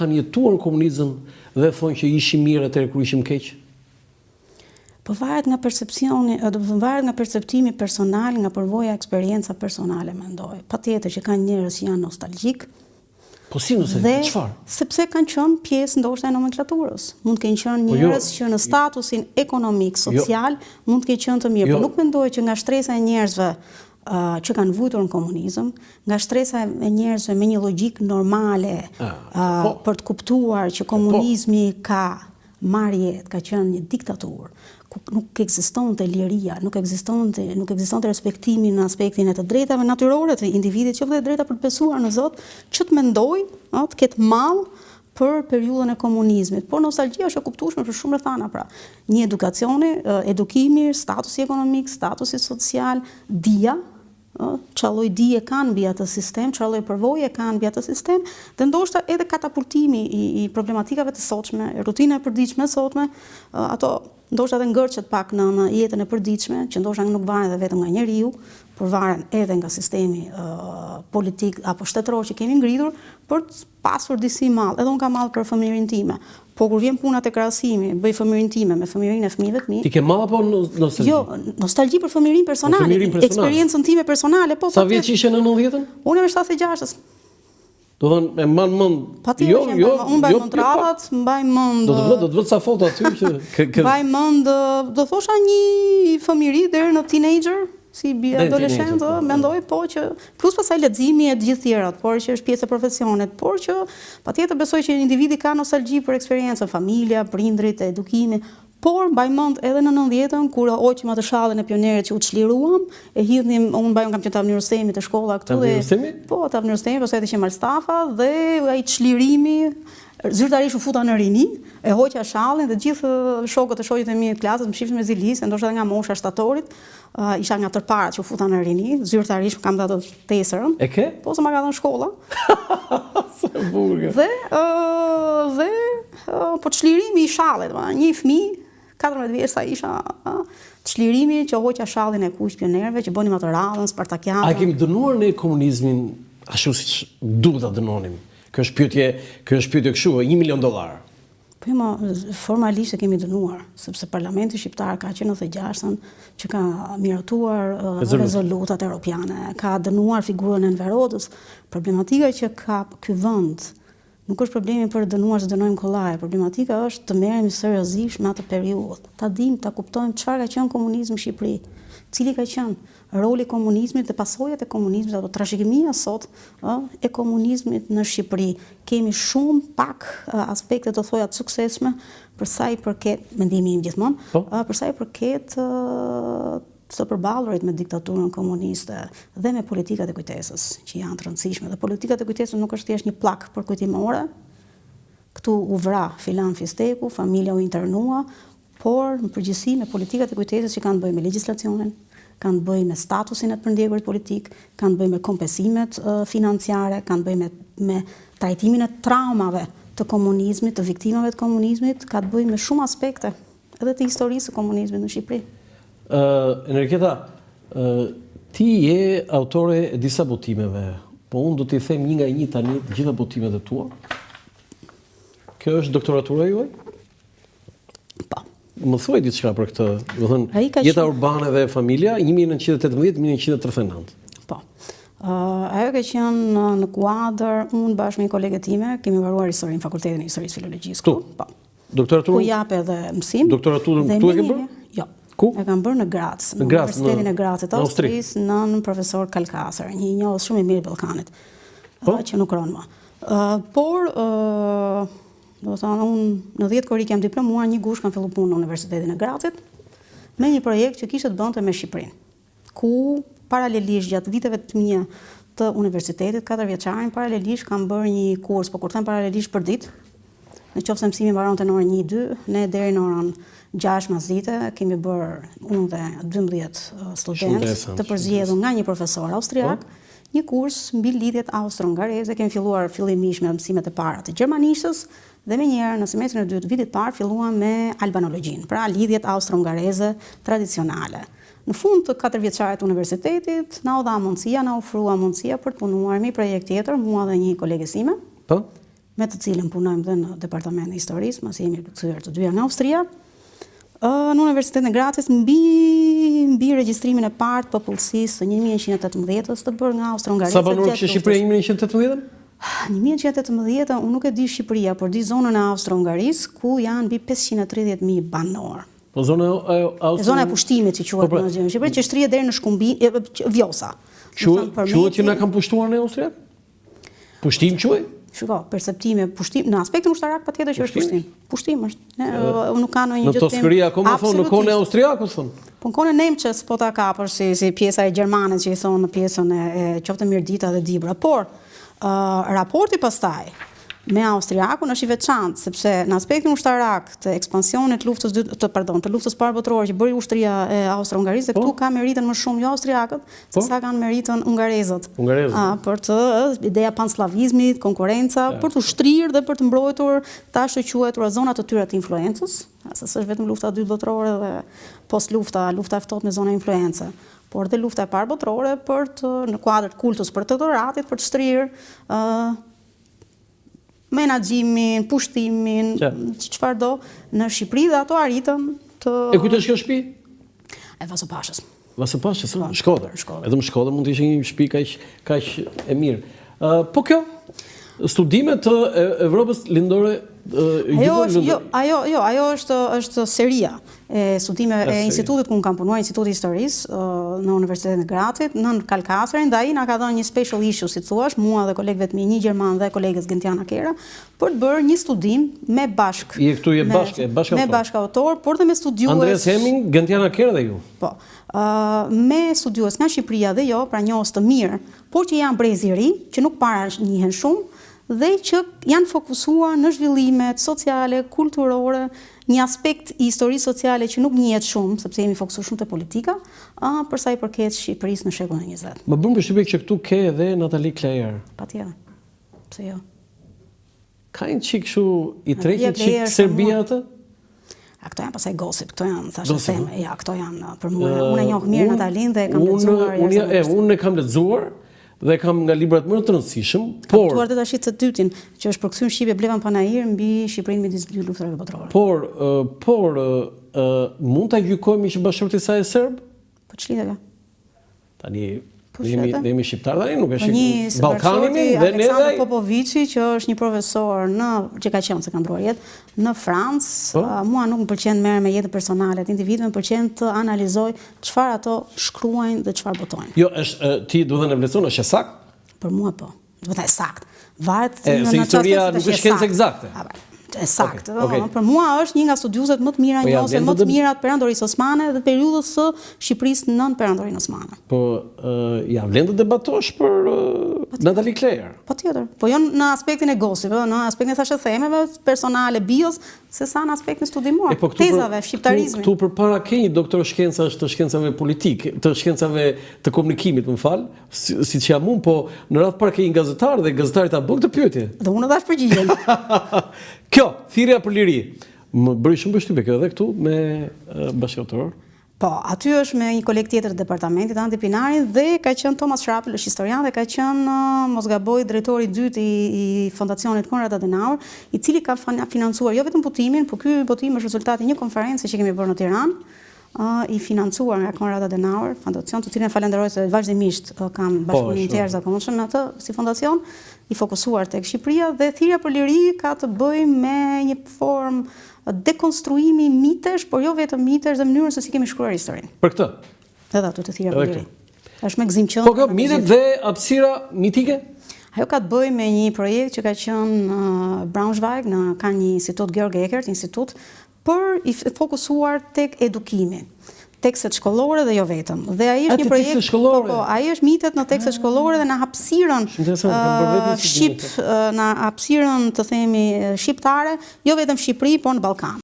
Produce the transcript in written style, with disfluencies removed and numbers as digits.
kanë jetuar në komunizëm dhe thonë që ishim mirë atëherë kur ishim keq? Po varet nga percepcioni, varet nga perceptimi personal, nga përvoja eksperienca personale, mendoj. Patjetër që kanë njerëz që janë nostalgjik. Po si nëse, çfarë? Sepse kanë qenë pjesë ndoshta e nomenklaturës. Mund të kenë qenë njerëz që në statusin ekonomik, social, mund të kenë qenë të mirë, por nuk mendoj që nga shtresa e njerëzve që kanë vujtur në komunizëm, nga shtresa e njerëzve me një logjik normale, për të kuptuar që komunizmi ka marrë ka qenë një diktaturë, ku nuk ekzistonte liria, nuk ekzistonte respektimi në aspektin e të drejtave natyrore të individit, që dhe drejta për të besuar në Zot, që të mendoj, të ketë mall për periudhën e komunizmit. Por nostalgjia është e kuptueshme për shumë rrethana, pra. Një edukimi, statusi ekonomik, statusi social, dija, çfarë lloj dije kanë mbi atë sistem, çfarë lloj përvoje kanë mbi atë sistem, dhe ndoshta edhe katapultimi i problematikave të sotshme, rutina e përditshme e sotme, ato ndoshta edhe ngërçet pak në jetën e përditshme, që ndoshta nuk varen edhe vetëm nga njeriu, por varen edhe nga sistemi politik apo shtetëror që kemi ngritur për të pasur disi mall. Edhe unë kam mall për fëmijërinë time. Po kur vjen puna te krahasimi, bëj fëmijërinë time me fëmijërinë e fëmijëve të mi. Ti ke mall apo nostalgji? Jo, nostalgji për fëmijërinë personale, eksperiencën time personale, po. Sa vjeç ishe në 90-ën? Unë me 76-s. Do thënë, e mban mend. Unë mbaj mend radhat, mbaj mend. Do të vë sa foto aty që mbaj mend, do thosha një fëmijëri deri në teenager. Si adolescent, mendoj po që plus pasaj leximi e të gjithë tjerat, por që është pjesë e profesionit, por që patjetër besoj që individi ka nostalgji për eksperiencën, familja, prindrit, edukimi, por mbaj mend edhe në 90-ën kur hoqim atë shallën e pionerit që u çliruam, e hidhnim, unë mbaj kam qenë Tavni Rustemi te shkolla këtu dhe po Tavni Rustemi, pastaj te Qemal Stafa dhe ai çlirimi zyrtarisht u futa në rini, e hoqja shallin dhe gjithë shokët e shoqjet e mi të klasës më shifnin me zilisë, ndoshta nga mosha shtatorit, isha nga tërparat që u futa në rini, zyrtarisht kam dhënë tesërën. E ke? Po se ma ka dhënë shkolla. Sa burgë. Dhe po çlirimi i shallit, një fëmijë 14 vjeç sa isha, çlirimi që hoqja shallin e kuq pionerëve që bënim atë radhën spartakiane. A kemi dënuar ne komunizmin ashtu siç duhet ta dënonim? Kjo është pyetje kështu, $1 milion. Po formalisht e kemi dënuar, sepse Parlamenti shqiptar ka qenë në 96-ën që ka miratuar rezolutat europiane, ka dënuar figurën e Enver Hodës. Problematika që ka ky vend nuk është problemi për dënuar se dënojmë kollaj, problematika është të merremi seriozisht me atë periudhë. Ta dimë, ta kuptojmë çfarë ka qenë komunizmi në Shqipëri, cili ka qenë roli i komunizmit dhe pasojat e komunizmit, apo trashëgimia sot e komunizmit në Shqipëri. Kemi shumë pak aspekte të thoja të suksesshme për sa i përket, mendimi im gjithmonë, për sa i përket të përballurit me diktaturën komuniste dhe me politikat e kujtesës që janë të rëndësishme. Dhe politikat e kujtesës nuk është thjesht një plak për kujtimore. Këtu u vra filan fisteku, familja u internua, por në përgjithësi me politikat e kujtesës që kanë të bëjnë me legjislacionin, kanë të bëjnë me statusin e të përndjegurit politik, kanë të bëjnë me kompensimet financiare, kanë të bëjnë me trajtimin e traumave të komunizmit, të viktimave të komunizmit, ka të bëjnë me shumë aspekte edhe të historisë të komunizmit në Shqipëri. Enriqueta, ti je autore e disa botimeve, po unë do t'i them një nga një tani të gjitha botimet e tua. Kjo është doktoratura juaj? Po. Më thuaj diçka për këtë, do të thënë, jeta urbane dhe familja, 1918-1939. Po. Ajo ka qenë në kuadër, unë bashkë me një kolege time, kemi mbaruar historinë në Fakultetin e Historisë Filologjisë. Këtu? Po. Doktoraturën? Ku jap edhe mësim. Doktoraturën këtu e ke bërë? Jo. Ku? E kam bërë në Graz, në Universitetin e Grazit, Austrisë, nën profesor Kalkasar, një njohës shumë i mirë i Ballkanit, që nuk ronë më. Por, do të thonë, unë në 10 korrik jam diplomuar, një gush kam fillu punë në Universitetin e Grazit, me një projekt që kishte të bënte me Shqipërinë, ku paralelisht gjatë viteve të mia të universitetit, 4 vjeçarin, paralelisht kam bërë një kurs, po kur them paralelisht për ditë, në qoftë se mësimi mbaronte në orën 1-2, ne deri në orën 6 mazite kemi bërë unë dhe 12 studentë të përzgjedhur nga një profesor austriak, një kurs mbi lidhjet austro-hungareze. Kemi filluar fillimisht me mësimet e para të gjermanishtës dhe menjëherë në semestrin e dytë vitit parë filluam me albanologjinë, pra lidhjet austro-hungareze tradicionale. Në fund të 4 vjeçarit të universitetit, na u dha mundësia, na ofrua mundësia për të punuar me një projekt tjetër, mua dhe një kolege sime. Po? me të cilën punojmë dhe në Departamentin e Historisë, masi jemi kthyer të dyja nga Austria, në Universitetin e Grazës mbi regjistrimin e parë të popullsisë së 1118-s të bërë nga Austro-Hungaria. Sa banor kishte Shqipëria 1118-ën? 1118, unë nuk e di Shqipëria, por di zonën e Austro-Hungarisë, ku janë mbi 530.000 banor. Po zona e pushtimit, si quhet në Shqipëri, që shtrihet deri në Shkumbin, Vjosa. Quhet që na kanë pushtuar në Austria? Pushtim quhet? Shiko, perceptime, pushtim, në aspektin ushtarak patjetër që është pushtim. Pushtim është. Nuk ka ndonjë gjë të. Në Toskëri akoma thonë, në kohën e austriakut thonë. Po në kohën e Nemçes po ta kapësh si pjesa e gjermane që i thonë në pjesën e qoftë Mirdita dhe Dibra. Por raporti pastaj me austriakun është i veçantë, sepse në aspektin ushtarak të ekspansionit të luftës parë botërore që bëri ushtria e Austro-Hungarisë, këtu ka meritën më shumë jo austriakët, se sa kanë meritën hungarezët. Për të ideja panslavizmit, konkurenca, për të ushtrirë dhe për të mbrojtur tash të quajtura zonat të tyre të influencës, se s'është vetëm lufta e dytë botërore dhe post lufta e ftohtë në zonën e influencë, por dhe lufta e parë botërore për të në kuadër të kultus protektoratit për të shtrirë menaxhimin, pushtimin, çfarë do në Shqipëri dhe ato arritën të. E kujt është kjo shtëpi? E Vasopashës. Vasopashës, Shkodër. Edhe në Shkodër mund të ishte një shtëpi kaq e mirë. Po kjo studimet të Evropës lindore ajo është seria e studime e institutit ku kam punuar, Instituti i Historisë në Universitetin e Grazit, në Kalkatrin, dhe ai na ka dhënë një special issue, si thua, mua dhe kolegëve të mi, një gjerman dhe kolegës Gentiana Kera, për të bërë një studim me bashk. Me bashkautor, por dhe me studiues. Andreas Heming, Gentiana Kera dhe ju. Po. Me studiues nga Shqipëria dhe jo, pra njohës të mirë, por që janë brezi i ri, që nuk para njihen shumë, dhe që janë fokusuar në zhvillimet sociale, kulturore, një aspekt i historisë sociale që nuk njihet shumë, sepse jemi fokusuar shumë te politika, për sa i përket Shqipërisë në shekullin e 20. Më bën përshtypje që këtu ke edhe Nathalie Kleyer. Patjetër. Pse jo? Ka një çik kështu i trekë çik Serbia atë? Këto janë pasaj gossip, këto janë, thashë them, ja, këto janë për mua. Unë e njoh mirë Natalin dhe e kam lexuar. Unë e kam lexuar dhe kam nga librat më të rëndësishëm, por kam tuar të tashit të dytin, që është përkthyer Shqipje Blevan Panajir mbi Shqipërinë midis dy luftrave botërore. Por mund ta gjykojmë që bashkëtorët e saj serb? Po ç'lidhje ka? Tani jemi shqiptar tani, nuk e shih Ballkanin dhe ne Aleksandr Popovici, që është një profesor që ka qenë se ka ndruar jetë në Francë. Mua nuk më pëlqen merr me jetën personale të individëve, më pëlqen të analizoj çfarë ato shkruajnë dhe çfarë botojnë. Jo, ti duhet të vlerëson, është sakt? Për mua po. Duhet të jetë sakt. Varet në historia nuk është shkencë eksakte. Saktë. Për mua është një nga studiuset më të mira njohëse më të mira të perandorisë osmane dhe periudhës së Shqipërisë nën perandorinë osmane. Po ja vlen të debatosh për Nathalie Kleyer. Patjetër. Po jo në aspektin e gossip, në aspektin thashë themeve personale, bios, se sa në aspektin studimor, tezave, shqiptarizmit. Ktu përpara ke një doktor shkencash të shkencave politike, të shkencave të komunikimit, më fal, siç jam unë, po në radh parë ke një gazetar dhe gazetari ta bën këtë pyetje. Dhe unë dash përgjigjen. Kjo, thirrja për liri. Më bëri shumë përshtypje kjo edhe këtu me bashkëautor. Po, aty është me një koleg tjetër të departamentit, Andi Pinarin, dhe ka qenë Thomas Schrapel, është historian, dhe ka qenë, mos gaboj, drejtori i dytë i Fondacionit Konrad Adenauer, i cili ka financuar jo vetëm botimin, por ky botim është rezultati një konferencë që kemi bërë në Tiranë, i financuar nga Konrad Adenauer, fondacion të cilën falenderoj se vazhdimisht kam bashkëpunim të jashtëzakonshëm në atë si fondacion, i fokusuar tek Shqipëria, dhe thirrja për liri ka të bëjë me një formë dekonstruimi mitesh, por jo vetëm mitesh, dhe mënyrën se si kemi shkruar historinë. Për këtë? Edhe aty të thirrja për liri. Është me gëzimqëndër. Po kjo mitet dhe hapësira mitike? Ajo ka të bëjë me një projekt që ka qenë në Braunschweig, ka një institut Georg Eckert, institut për i fokusuar tek edukimi, tekstet shkollore dhe jo vetëm. Dhe ai është një projekt, ai është mitet në tekstet shkollore dhe në hapësirën shqip, në hapësirën të themi shqiptare, jo vetëm Shqipëri, por në Ballkan.